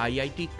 IIT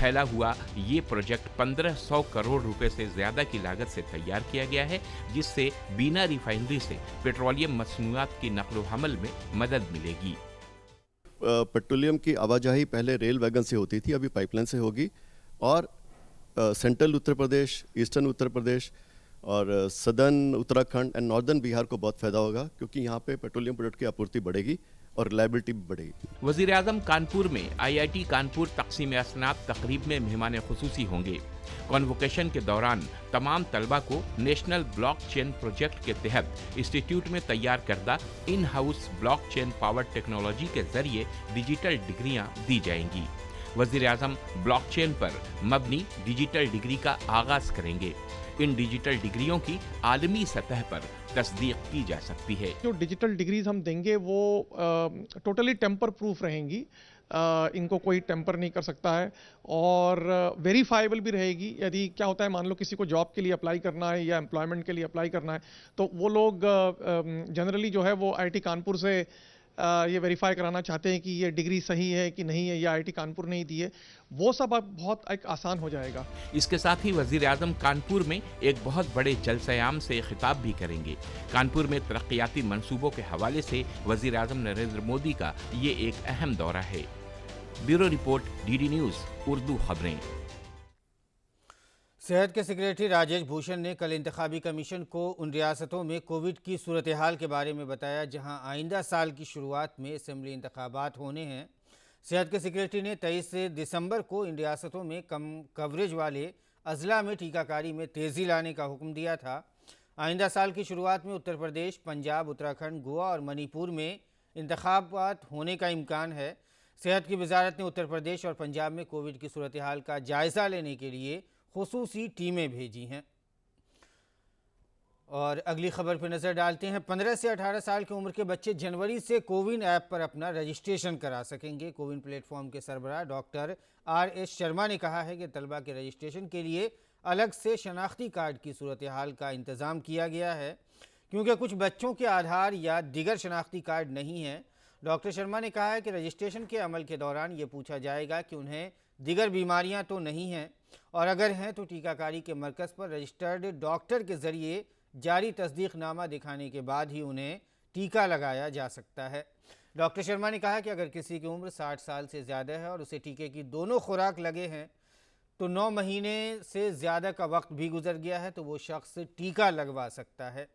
پھیلا ہوا یہ پروجیکٹ 1500 کروڑ روپے سے زیادہ کی لاگت سے تیار کیا گیا ہے، جس سے بینا ریفائنری سے پیٹرولیم مصنوعات کی نقل و حمل میں مدد ملے گی۔ پیٹرولیم کی آواجاہی پہلے ریل ویگن سے ہوتی تھی، ابھی پائپ لائن سے ہوگی، اور سینٹرل اتر پردیش، ایسٹرن اتر پردیش اور سدرن اتراکھنڈ اینڈ ناردرن بہار کو بہت فائدہ ہوگا، کیونکہ یہاں پہ پیٹرولیم پروڈکٹ کی آپورتی بڑھے گی اور ریلائبلٹی بھی بڑھے گی۔ وزیر اعظم کانپور میں IIT کانپور تقسیم اسناد تقریب میں مہمان خصوصی ہوں گے۔ کانووکیشن کے دوران تمام طلبہ کو نیشنل بلاک چین پروجیکٹ کے تحت انسٹی ٹیوٹ میں تیار کردہ in house blockchain power technology کے ذریعے ڈیجیٹل ڈگریاں دی جائیں گی۔ وزیر اعظم بلاک چین پر مبنی ڈیجیٹل ڈگری کا آغاز کریں گے۔ ان ڈیجیٹل ڈگریوں کی عالمی سطح پر تصدیق کی جا سکتی ہے۔ جو ڈیجیٹل ڈگریز ہم دیں گے وہ ٹوٹلی ٹیمپر پروف رہیں گی، ان کو کوئی ٹیمپر نہیں کر سکتا ہے، اور ویریفائیبل بھی رہے گی۔ یدی کیا ہوتا ہے، مان لو کسی کو جاب کے لیے اپلائی کرنا ہے یا امپلائمنٹ کے لیے اپلائی کرنا ہے، تو وہ لوگ جنرلی جو ہے وہ IIT کانپور سے یہ ویریفائی کرانا چاہتے ہیں کہ یہ ڈگری صحیح ہے کہ نہیں ہے، یا IIT کانپور نہیں دی ہے، وہ سب اب بہت ایک آسان ہو جائے گا۔ اس کے ساتھ ہی وزیر اعظم کانپور میں ایک بہت بڑے جلسہ عام سے خطاب بھی کریں گے۔ کانپور میں ترقیاتی منصوبوں کے حوالے سے وزیر اعظم نریندر مودی کا یہ ایک اہم دورہ ہے۔ Bureau report, DD news Urdu خبریں۔ صحت کے سیکریٹری راجیش بھوشن نے کل انتخابی کمیشن کو ان ریاستوں میں کووڈ کی صورتحال کے بارے میں بتایا جہاں آئندہ سال کی شروعات میں اسمبلی انتخابات ہونے ہیں۔ صحت کے سیکریٹری نے 23 دسمبر کو ان ریاستوں میں کم کوریج والے اضلاع میں ٹیکہ کاری میں تیزی لانے کا حکم دیا تھا۔ آئندہ سال کی شروعات میں اتر پردیش، پنجاب، اتراکھنڈ، گوا اور منی پور میں انتخابات ہونے کا امکان ہے۔ صحت کی وزارت نے اتر پردیش اور پنجاب میں کووڈ کی صورتحال کا جائزہ لینے کے لیے خصوصی ٹیمیں بھیجی ہیں۔ اور اگلی خبر پہ نظر ڈالتے ہیں۔ 15 سے 18 سال کی عمر کے بچے جنوری سے کوون ایپ پر اپنا رجسٹریشن کرا سکیں گے۔ کوون پلیٹ فارم کے سربراہ ڈاکٹر RS شرما نے کہا ہے کہ طلبہ کے رجسٹریشن کے لیے الگ سے شناختی کارڈ کی صورتحال کا انتظام کیا گیا ہے، کیونکہ کچھ بچوں کے آدھار یا دیگر شناختی کارڈ نہیں ہیں۔ ڈاکٹر شرما نے کہا ہے کہ رجسٹریشن کے عمل کے دوران یہ پوچھا جائے گا کہ انہیں دیگر بیماریاں تو نہیں ہیں، اور اگر ہیں تو ٹیکہ کاری کے مرکز پر رجسٹرڈ ڈاکٹر کے ذریعے جاری تصدیق نامہ دکھانے کے بعد ہی انہیں ٹیکہ لگایا جا سکتا ہے۔ ڈاکٹر شرما نے کہا کہ اگر کسی کی عمر 60 سال سے زیادہ ہے اور اسے ٹیکے کی دونوں خوراک لگے ہیں تو 9 مہینے سے زیادہ کا وقت بھی گزر گیا ہے تو وہ شخص ٹیکہ لگوا سکتا ہے۔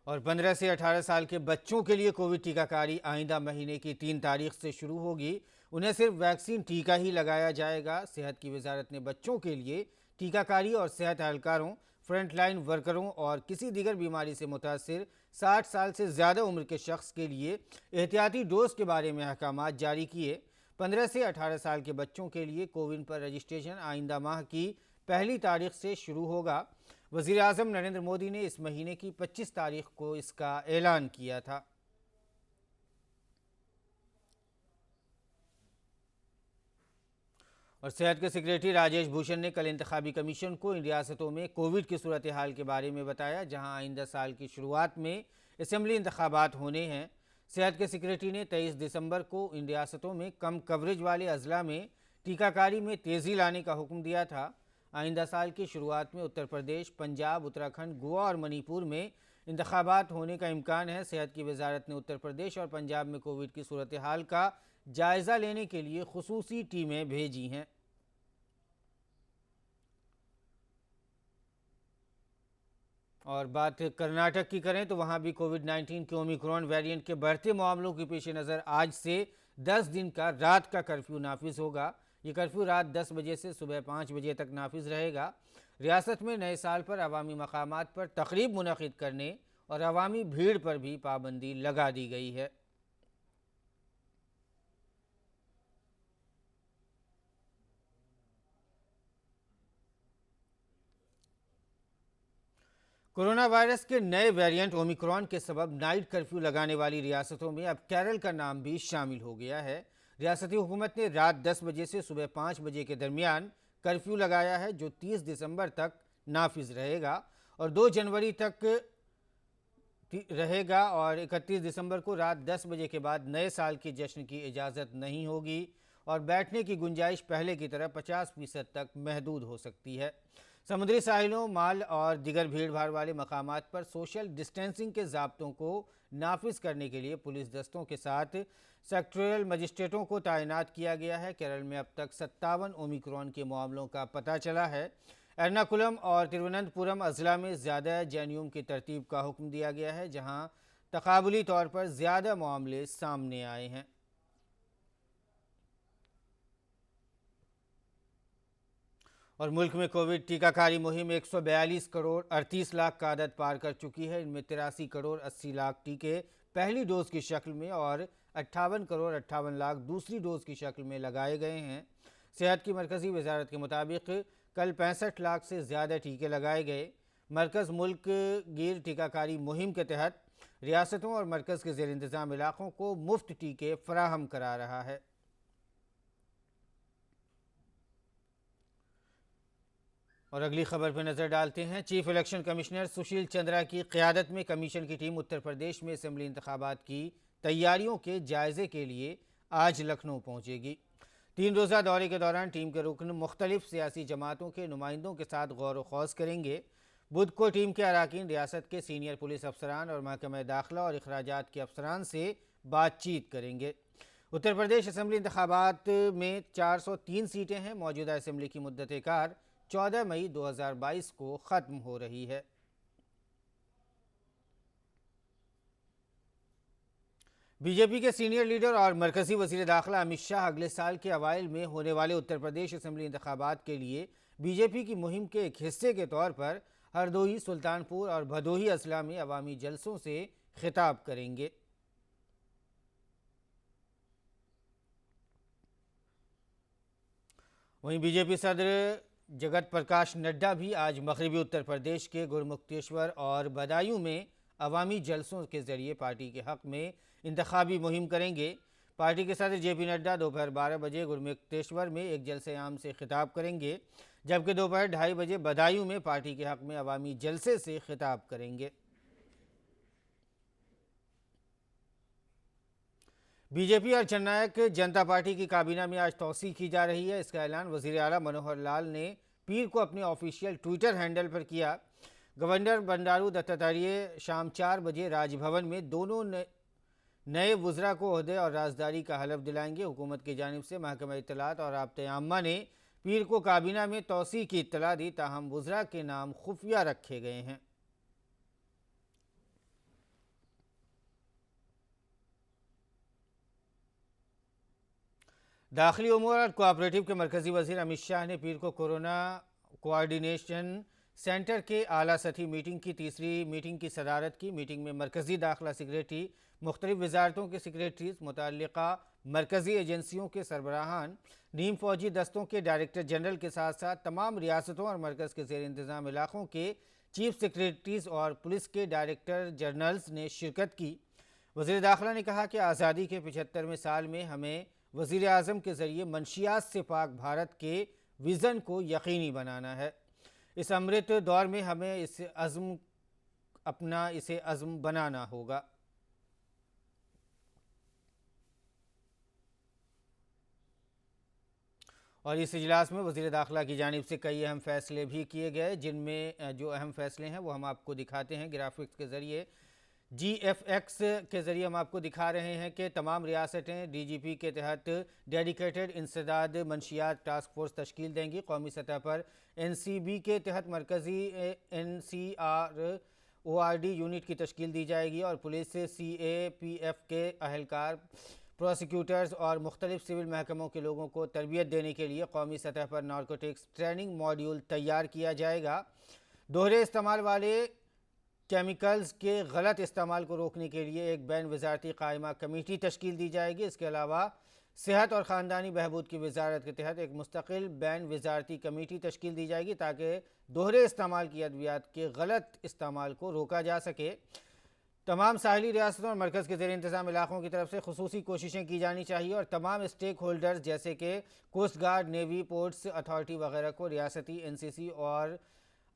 اور 15 سے 18 سال کے بچوں کے لیے کووڈ ٹیکہ کاری آئندہ مہینے کی 3 تاریخ سے شروع ہوگی۔ انہیں صرف ویکسین ٹیکہ ہی لگایا جائے گا۔ صحت کی وزارت نے بچوں کے لیے ٹیکہ کاری اور صحت اہلکاروں، فرنٹ لائن ورکروں اور کسی دیگر بیماری سے متاثر 60 سال سے زیادہ عمر کے شخص کے لیے احتیاطی ڈوز کے بارے میں احکامات جاری کیے۔ 15 سے 18 سال کے بچوں کے لیے کوون پر رجسٹریشن آئندہ ماہ کی 1 تاریخ سے شروع ہوگا۔ وزیر اعظم نریندر مودی نے اس مہینے کی 25 تاریخ کو اس کا اعلان کیا تھا۔ اور صحت کے سیکریٹری راجیش بھوشن نے کل انتخابی کمیشن کو ان ریاستوں میں کووڈ کی صورتحال کے بارے میں بتایا جہاں آئندہ سال کی شروعات میں اسمبلی انتخابات ہونے ہیں۔ صحت کے سیکریٹری نے 23 دسمبر کو ان ریاستوں میں کم کوریج والے اضلاع میں ٹیکہ کاری میں تیزی لانے کا حکم دیا تھا۔ آئندہ سال کی شروعات میں اتر پردیش، پنجاب، اتراکھنڈ، گوا اور منی پور میں انتخابات ہونے کا امکان ہے۔ صحت کی وزارت نے اتر پردیش اور پنجاب میں کووڈ کی صورتحال کا جائزہ لینے کے لیے خصوصی ٹیمیں بھیجی ہیں۔ اور بات کرناٹک کی کریں تو وہاں بھی کووڈ-19 کے اومیکرون ویرینٹ کے بڑھتے معاملوں کے پیش نظر آج سے 10 دن کا رات کا کرفیو نافذ ہوگا۔ یہ کرفیو رات 10 بجے سے صبح 5 بجے تک نافذ رہے گا۔ ریاست میں نئے سال پر عوامی مقامات پر تقریب منعقد کرنے اور عوامی بھیڑ پر بھی پابندی لگا دی گئی ہے۔ کورونا وائرس کے نئے ویرینٹ اومیکرون کے سبب نائٹ کرفیو لگانے والی ریاستوں میں اب کیرل کا نام بھی شامل ہو گیا ہے۔ ریاستی حکومت نے رات 10 بجے سے صبح 5 بجے کے درمیان کرفیو لگایا ہے جو 30 دسمبر تک نافذ رہے گا اور 2 جنوری تک رہے گا اور 31 دسمبر کو رات 10 بجے کے بعد نئے سال کے جشن کی اجازت نہیں ہوگی اور بیٹھنے کی گنجائش پہلے کی طرح 50% تک محدود ہو سکتی ہے۔ سمندری ساحلوں، مال اور دیگر بھیڑ بھاڑ والے مقامات پر سوشل ڈسٹینسنگ کے ضابطوں کو نافذ کرنے کے لیے پولیس دستوں کے ساتھ سیکٹریل مجسٹریٹوں کو تعینات کیا گیا ہے۔ کیرل میں اب تک 57 اومیکرون کے معاملوں کا پتہ چلا ہے۔ ایرناکولم اور ترووننتپورم اضلاع میں زیادہ جینیوم کی ترتیب کا حکم دیا گیا ہے، جہاں تقابلی طور پر زیادہ معاملے سامنے آئے ہیں۔ اور ملک میں کووڈ ٹیکہ کاری مہم 142 کروڑ 38 لاکھ کا عدد پار کر چکی ہے۔ ان میں 83 کروڑ 80 لاکھ ٹیکے پہلی ڈوز کی شکل میں اور 58 کروڑ 58 لاکھ دوسری ڈوز کی شکل میں لگائے گئے ہیں۔ صحت کی مرکزی وزارت کے مطابق کل 65 لاکھ سے زیادہ ٹیکے لگائے گئے۔ مرکز ملک گیر ٹیکہ کاری مہم کے تحت ریاستوں اور مرکز کے زیر انتظام علاقوں کو مفت ٹیکے فراہم کرا رہا ہے۔ اور اگلی خبر پہ نظر ڈالتے ہیں۔ Chief election commissioner Sushil Chandra کی قیادت میں کمیشن کی ٹیم اتر پردیش میں اسمبلی انتخابات کی تیاریوں کے جائزے کے لیے آج لکھنؤ پہنچے گی۔ 3 روزہ دورے کے دوران ٹیم کے رکن مختلف سیاسی جماعتوں کے نمائندوں کے ساتھ غور و خوض کریں گے۔ بدھ کو ٹیم کے اراکین ریاست کے سینئر پولیس افسران اور محکمہ داخلہ اور اخراجات کے افسران سے بات چیت کریں گے۔ اتر پردیش اسمبلی انتخابات میں 403 سیٹیں ہیں۔ موجودہ اسمبلی کی مدت کار 14 مئی 2022 کو ختم ہو رہی ہے۔ بی جے پی کے سینئر لیڈر اور مرکزی وزیر داخلہ امت شاہ اگلے سال کے اوائل میں ہونے والے اتر پردیش اسمبلی انتخابات کے لیے بی جے پی کی مہم کے ایک حصے کے طور پر ہردوئی، سلطان پور اور بھدوہی اضلاع میں عوامی جلسوں سے خطاب کریں گے۔ وہیں بی جے پی صدر جگت پرکاش نڈا بھی آج مغربی اتر پردیش کے گرمکتیشور اور بدایوں میں عوامی جلسوں کے ذریعے پارٹی کے حق میں انتخابی مہم کریں گے۔ پارٹی کے صدر جے پی نڈا دوپہر 12 بجے گرمکتیشور میں ایک جلسے عام سے خطاب کریں گے، جبکہ دوپہر 2:30 بجے بدایوں میں پارٹی کے حق میں عوامی جلسے سے خطاب کریں گے۔ بی جے پی اور جن نائک جنتا پارٹی کی کابینہ میں آج توسیع کی جا رہی ہے۔ اس کا اعلان وزیر اعلیٰ منوہر لال نے پیر کو اپنے آفیشیل ٹویٹر ہینڈل پر کیا۔ گورنر بنڈارو دتاتریہ شام 4 بجے راج بھون میں دونوں نئے وزراء کو عہدے اور رازداری کا حلف دلائیں گے۔ حکومت کی جانب سے محکمہ اطلاعات اور رابطہ عامہ نے پیر کو کابینہ میں توسیع کی اطلاع دی، تاہم وزراء کے نام خفیہ رکھے گئے ہیں۔ داخلی امور اور کوآپریٹو کے مرکزی وزیر امت شاہ نے پیر کو کورونا کوآرڈینیشن سینٹر کے اعلیٰ سطحی میٹنگ کی تیسری میٹنگ کی صدارت کی۔ میٹنگ میں مرکزی داخلہ سیکریٹری، مختلف وزارتوں کے سیکریٹریز، متعلقہ مرکزی ایجنسیوں کے سربراہان، نیم فوجی دستوں کے ڈائریکٹر جنرل کے ساتھ ساتھ تمام ریاستوں اور مرکز کے زیر انتظام علاقوں کے چیف سیکریٹریز اور پولیس کے ڈائریکٹر جنرلز نے شرکت کی۔ وزیر داخلہ نے کہا کہ آزادی کے 75ویں سال میں ہمیں وزیر اعظم کے ذریعے منشیات سے پاک بھارت کے ویژن کو یقینی بنانا ہے۔ اس امرت دور میں ہمیں اسے عزم بنانا ہوگا۔ اور اس اجلاس میں وزیر داخلہ کی جانب سے کئی اہم فیصلے بھی کیے گئے، جن میں جو اہم فیصلے ہیں وہ ہم آپ کو دکھاتے ہیں گرافکس کے ذریعے۔ جی ایف ایکس کے ذریعے ہم آپ کو دکھا رہے ہیں کہ تمام ریاستیں ڈی جی پی کے تحت ڈیڈیکیٹڈ انسداد منشیات ٹاسک فورس تشکیل دیں گی۔ قومی سطح پر این سی بی کے تحت مرکزی N C R O R D unit کی تشکیل دی جائے گی اور پولیس سی اے پی ایف کے اہلکار، پروسیکیوٹرز اور مختلف سول محکموں کے لوگوں کو تربیت دینے کے لیے قومی سطح پر نارکوٹکس ٹریننگ ماڈیول تیار کیا جائے گا۔ دوہرے استعمال والے کیمیکلز کے غلط استعمال کو روکنے کے لیے ایک بین وزارتی قائمہ کمیٹی تشکیل دی جائے گی۔ اس کے علاوہ صحت اور خاندانی بہبود کی وزارت کے تحت ایک مستقل بین وزارتی کمیٹی تشکیل دی جائے گی تاکہ دوہرے استعمال کی ادویات کے غلط استعمال کو روکا جا سکے۔ تمام ساحلی ریاستوں اور مرکز کے زیر انتظام علاقوں کی طرف سے خصوصی کوششیں کی جانی چاہیے اور تمام اسٹیک ہولڈرز جیسے کہ coast guard, navy, ports authority وغیرہ کو ریاستی این سی سی اور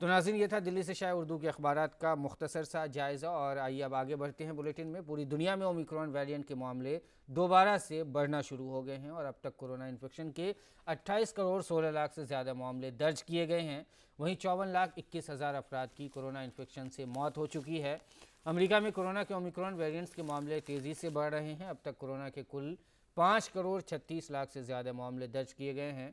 تو ناظرین یہ تھا دلی سے شائع اردو کے اخبارات کا مختصر سا جائزہ، اور آئیے اب آگے بڑھتے ہیں بلیٹن میں۔ پوری دنیا میں اومیکرون ویریئنٹ کے معاملے دوبارہ سے بڑھنا شروع ہو گئے ہیں اور اب تک کورونا انفیکشن کے 28 کروڑ 16 لاکھ سے زیادہ معاملے درج کیے گئے ہیں۔ وہیں 54 لاکھ 21 ہزار افراد کی کورونا انفیکشن سے موت ہو چکی ہے۔ امریکہ میں کورونا کے اومیکرون ویریئنٹس کے معاملے تیزی سے بڑھ رہے ہیں۔ اب تک کورونا کے کل 5 کروڑ 36 لاکھ سے زیادہ معاملے درج کیے گئے ہیں۔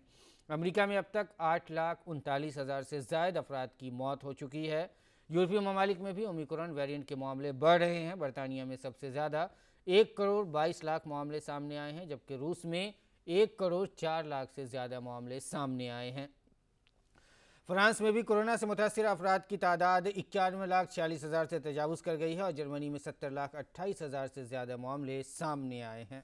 امریکہ میں اب تک 8 لاکھ 39 ہزار سے زائد افراد کی موت ہو چکی ہے۔ یورپی ممالک میں بھی اومیکرون ویریئنٹ کے معاملے بڑھ رہے ہیں۔ برطانیہ میں سب سے زیادہ 1 کروڑ 22 لاکھ معاملے سامنے آئے ہیں، جبکہ روس میں 1 کروڑ 4 لاکھ سے زیادہ معاملے سامنے آئے ہیں۔ فرانس میں بھی کورونا سے متاثرہ افراد کی تعداد 91 لاکھ 46 ہزار سے تجاوز کر گئی ہے اور جرمنی میں 70 لاکھ 28 ہزار سے زیادہ معاملے سامنے آئے ہیں۔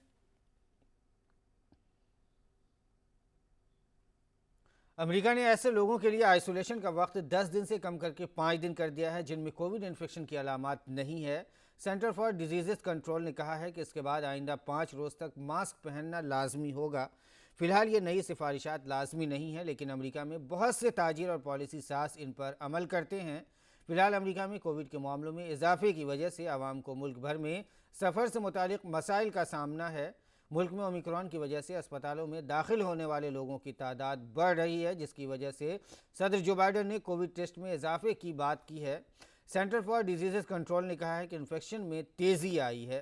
امریکہ نے ایسے لوگوں کے لیے آئسولیشن کا وقت 10 دن سے کم کر کے 5 دن کر دیا ہے جن میں کووڈ انفیکشن کی علامات نہیں ہے۔ سینٹر فار ڈیزیزز کنٹرول نے کہا ہے کہ اس کے بعد آئندہ 5 روز تک ماسک پہننا لازمی ہوگا۔ فی الحال یہ نئی سفارشات لازمی نہیں ہیں، لیکن امریکہ میں بہت سے تاجر اور پالیسی ساز ان پر عمل کرتے ہیں۔ فی الحال امریکہ میں کووڈ کے معاملوں میں اضافے کی وجہ سے عوام کو ملک بھر میں سفر سے متعلق مسائل کا سامنا ہے۔ ملک میں اومیکرون کی وجہ سے اسپتالوں میں داخل ہونے والے لوگوں کی تعداد بڑھ رہی ہے، جس کی وجہ سے صدر جو بائیڈن نے کووڈ ٹیسٹ میں اضافے کی بات کی ہے۔ سینٹر فار ڈیزیزز کنٹرول نے کہا ہے کہ انفیکشن میں تیزی آئی ہے۔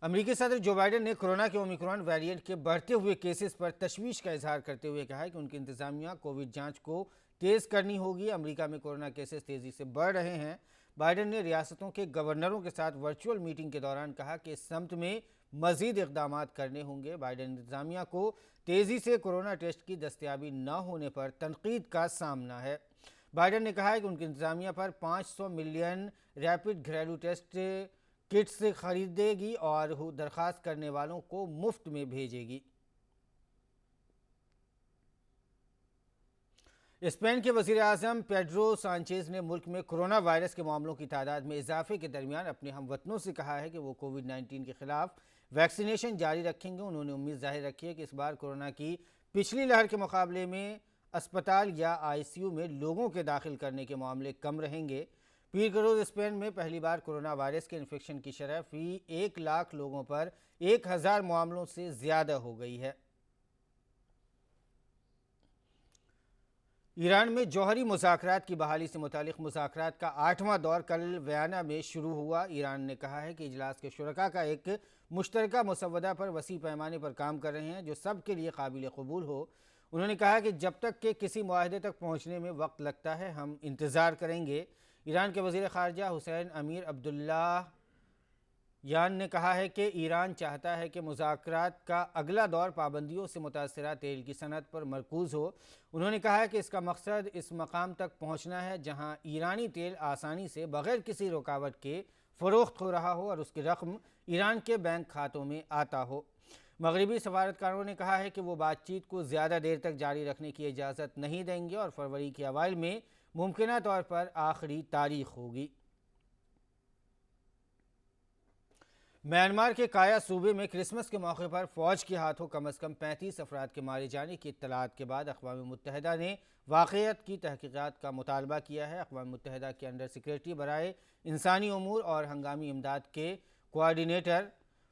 امریکی صدر جو بائیڈن نے کورونا کے اومیکرون ویریئنٹ کے بڑھتے ہوئے کیسز پر تشویش کا اظہار کرتے ہوئے کہا ہے کہ ان کی انتظامیہ کووڈ جانچ کو تیز کرنی ہوگی۔ امریکہ میں کورونا کیسز تیزی سے بڑھ رہے ہیں۔ بائیڈن نے ریاستوں کے گورنروں کے ساتھ ورچوئل میٹنگ کے دوران کہا کہ اس سمت میں مزید اقدامات کرنے ہوں گے۔ بائیڈن انتظامیہ کو تیزی سے کورونا ٹیسٹ کی دستیابی نہ ہونے پر تنقید کا سامنا ہے۔ بائیڈن نے کہا ہے کہ ان کی انتظامیہ پر 500 ملین ریپڈ گھریلو ٹیسٹ کٹس خریدے گی اور درخواست کرنے والوں کو مفت میں بھیجے گی۔ اسپین کے وزیر اعظم پیڈرو سانچیز نے ملک میں کورونا وائرس کے معاملوں کی تعداد میں اضافے کے درمیان اپنے ہم وطنوں سے کہا ہے کہ وہ کووڈ 19 کے خلاف ویکسینیشن جاری رکھیں گے۔ انہوں نے امید ظاہر رکھی ہے کہ اس بار کورونا کی پچھلی لہر کے مقابلے میں اسپتال یا ICU میں لوگوں کے داخل کرنے کے معاملے کم رہیں گے۔ پیر کے روز اسپین میں پہلی بار کورونا وائرس کے انفیکشن کی شرح فی 1 لاکھ لوگوں پر 1000 معاملوں سے زیادہ ہو گئی ہے۔ ایران میں جوہری مذاکرات کی بحالی سے متعلق مذاکرات کا 8واں دور کل ویانا میں شروع ہوا۔ ایران نے کہا ہے کہ اجلاس کے شرکاء کا ایک مشترکہ مسودہ پر وسیع پیمانے پر کام کر رہے ہیں جو سب کے لیے قابل قبول ہو۔ انہوں نے کہا کہ جب تک کہ کسی معاہدے تک پہنچنے میں وقت لگتا ہے ہم انتظار کریں گے۔ ایران کے وزیر خارجہ حسین امیر عبداللہ یان نے کہا ہے کہ ایران چاہتا ہے کہ مذاکرات کا اگلا دور پابندیوں سے متاثرہ تیل کی صنعت پر مرکوز ہو۔ انہوں نے کہا ہے کہ اس کا مقصد اس مقام تک پہنچنا ہے جہاں ایرانی تیل آسانی سے بغیر کسی رکاوٹ کے فروخت ہو رہا ہو اور اس کی رقم ایران کے بینک کھاتوں میں آتا ہو۔ مغربی سفارتکاروں نے کہا ہے کہ وہ بات چیت کو زیادہ دیر تک جاری رکھنے کی اجازت نہیں دیں گے اور فروری کے اوائل میں ممکنہ طور پر آخری تاریخ ہوگی۔ میانمار کے کایا صوبے میں کرسمس کے موقع پر فوج کے ہاتھوں کم از کم 35 افراد کے مارے جانے کی اطلاعات کے بعد اقوام متحدہ نے واقعات کی تحقیقات کا مطالبہ کیا ہے۔ اقوام متحدہ کے انڈر سیکریٹری برائے انسانی امور اور ہنگامی امداد کے کوآرڈینیٹر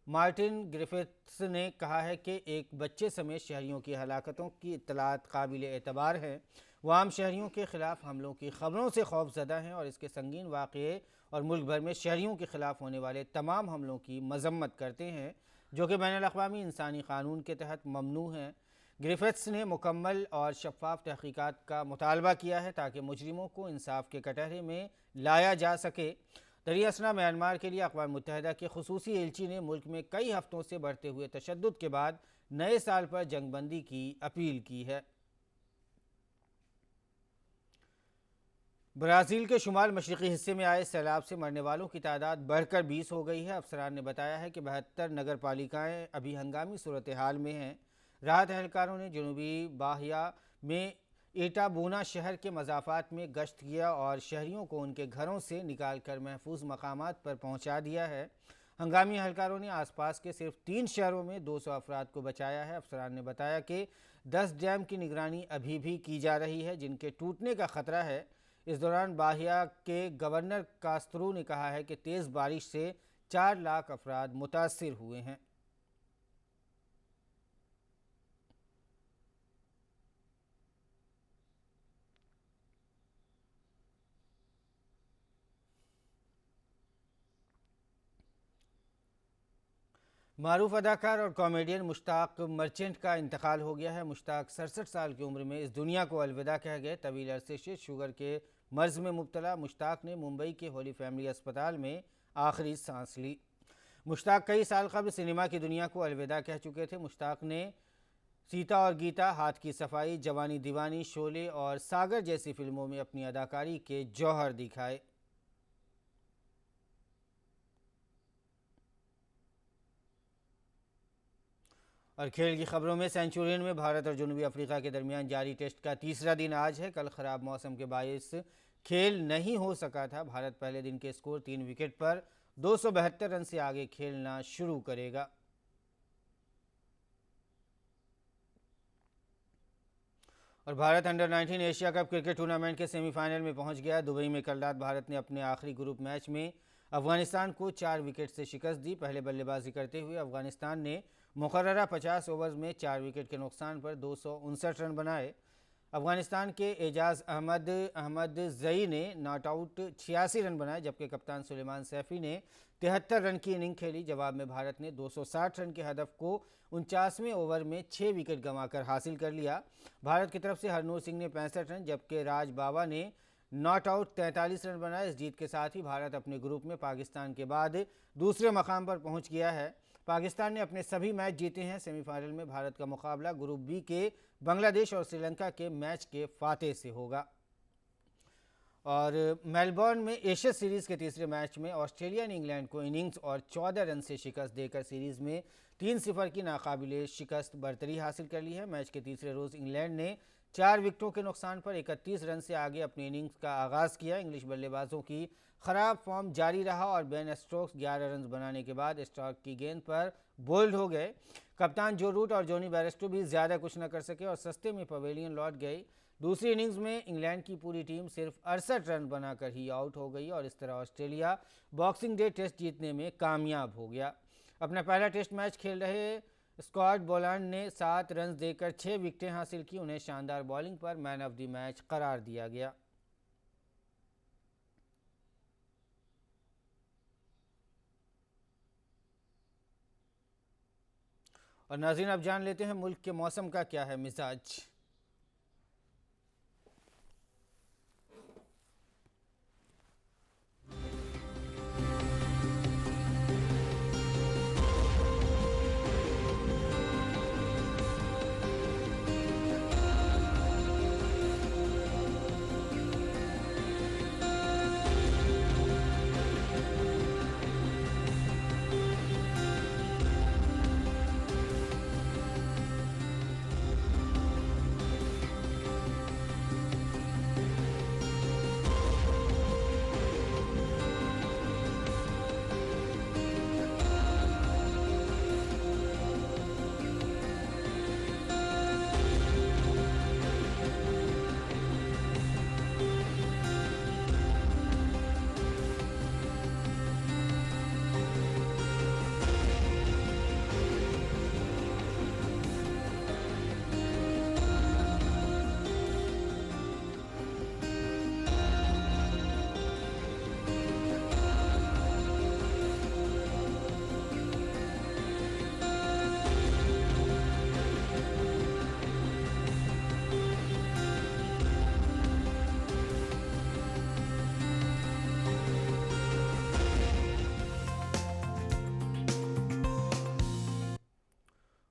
مارٹن گریفتھس نے کہا ہے کہ ایک بچے سمیت شہریوں کی ہلاکتوں کی اطلاعات قابل اعتبار ہیں۔ وہ عام شہریوں کے خلاف حملوں کی خبروں سے خوف زدہ ہیں اور اس کے سنگین واقعے اور ملک بھر میں شہریوں کے خلاف ہونے والے تمام حملوں کی مذمت کرتے ہیں جو کہ بین الاقوامی انسانی قانون کے تحت ممنوع ہیں۔ گریفتھس نے مکمل اور شفاف تحقیقات کا مطالبہ کیا ہے تاکہ مجرموں کو انصاف کے کٹہرے میں لایا جا سکے۔ دریں اثنا میانمار کے لیے اقوام متحدہ کے خصوصی ایلچی نے ملک میں کئی ہفتوں سے بڑھتے ہوئے تشدد کے بعد نئے سال پر جنگ بندی کی اپیل کی ہے۔ برازیل کے شمال مشرقی حصے میں آئے سیلاب سے مرنے والوں کی تعداد بڑھ کر 20 ہو گئی ہے۔ افسران نے بتایا ہے کہ 72 نگر پالیکائیں ابھی ہنگامی صورتحال میں ہیں۔ راحت اہلکاروں نے جنوبی باہیا میں ایٹابونا شہر کے مضافات میں گشت کیا اور شہریوں کو ان کے گھروں سے نکال کر محفوظ مقامات پر پہنچا دیا ہے۔ ہنگامی اہلکاروں نے آس پاس کے صرف 3 شہروں میں 200 افراد کو بچایا ہے۔ افسران نے بتایا کہ 10 ڈیم کی نگرانی ابھی بھی کی جا رہی ہے جن کے ٹوٹنے کا خطرہ ہے۔ اس دوران باہیا کے گورنر کاسترو نے کہا ہے کہ تیز بارش سے 4 لاکھ افراد متاثر ہوئے ہیں۔ معروف اداکار اور کامیڈین مشتاق مرچنٹ کا انتقال ہو گیا ہے۔ مشتاق 67 سال کی عمر میں اس دنیا کو الوداع کہہ گئے۔ طویل عرصے سے شوگر کے مرض میں مبتلا مشتاق نے ممبئی کے ہولی فیملی اسپتال میں آخری سانس لی۔ مشتاق کئی سال قبل سینما کی دنیا کو الوداع کہہ چکے تھے۔ مشتاق نے سیتا اور گیتا، ہاتھ کی صفائی، جوانی دیوانی، شولے اور ساگر جیسی فلموں میں اپنی اداکاری کے جوہر دکھائے۔ اور کھیل کی خبروں میں سینچورین میں بھارت اور جنوبی افریقہ کے درمیان جاری ٹیسٹ کا تیسرا دن آج ہے۔ کل خراب موسم کے باعث کھیل نہیں ہو سکا تھا۔ بھارت پہلے دن کے اسکور 3 وکٹ پر 272 رن سے آگے کھیلنا شروع کرے گا۔ اور Bharat under 19 Asia cup cricket tournament کے سیمی فائنل میں پہنچ گیا۔ دبئی میں کل رات بھارت نے اپنے آخری گروپ میچ میں افغانستان کو 4 وکٹ سے شکست دی۔ پہلے بلے بازی کرتے ہوئے افغانستان نے مقررہ 50 اوورز میں 4 وکٹ کے نقصان پر 259 رن بنائے۔ افغانستان کے اعجاز احمد زئی نے ناٹ آؤٹ 86 رن بنائے، جبکہ کپتان سلیمان سیفی نے 73 رن کی اننگ کھیلی۔ جواب میں بھارت نے 260 رن کے ہدف کو 49ویں اوور میں 6 وکٹ گنوا کر حاصل کر لیا۔ بھارت کی طرف سے ہرنور سنگھ نے 65 رن جبکہ راج باوا نے ناٹ آؤٹ 43 رن بنائے۔ اس جیت کے ساتھ ہی بھارت اپنے گروپ میں پاکستان کے بعد دوسرے مقام پر پہنچ گیا ہے۔ پاکستان نے اپنے سبھی میچ جیتے ہیں۔ سیمی فائنل میں بھارت کا مقابلہ گروپ بی کے بنگلہ دیش اور سری لنکا کے میچ کے فاتح سے ہوگا۔ اور میلبورن میں ایشز سیریز کے تیسرے میچ میں آسٹریلیا نے انگلینڈ کو اننگز اور 14 رن سے شکست دے کر سیریز میں 3-0 کی ناقابل شکست برتری حاصل کر لی ہے۔ میچ کے تیسرے روز انگلینڈ نے 4 وکٹوں کے نقصان پر 31 رن سے آگے اپنی اننگز کا آغاز کیا۔ انگلش بلے بازوں کی خراب فارم جاری رہا اور بین اسٹوکس 11 رنز بنانے کے بعد اسٹارک کی گیند پر بولڈ ہو گئے۔ کپتان جو روٹ اور جونی بیرسٹو بھی زیادہ کچھ نہ کر سکے اور سستے میں پویلین لوٹ گئی۔ دوسری اننگز میں انگلینڈ کی پوری ٹیم صرف 68 رن بنا کر ہی آؤٹ ہو گئی اور اس طرح آسٹریلیا باکسنگ ڈے ٹیسٹ جیتنے میں کامیاب ہو گیا۔ اپنا پہلا ٹیسٹ میچ کھیل رہے اسکاٹ بولانڈ نے 7 رنز دے کر 6 وکٹیں حاصل کی۔ انہیں شاندار بولنگ پر مین آف دی میچ قرار دیا گیا۔ اور ناظرین اب جان لیتے ہیں ملک کے موسم کا کیا ہے مزاج۔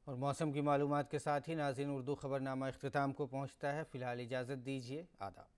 اور موسم کی معلومات کے ساتھ ہی ناظرین اردو خبرنامہ اختتام کو پہنچتا ہے۔ فی الحال اجازت دیجیے، آداب۔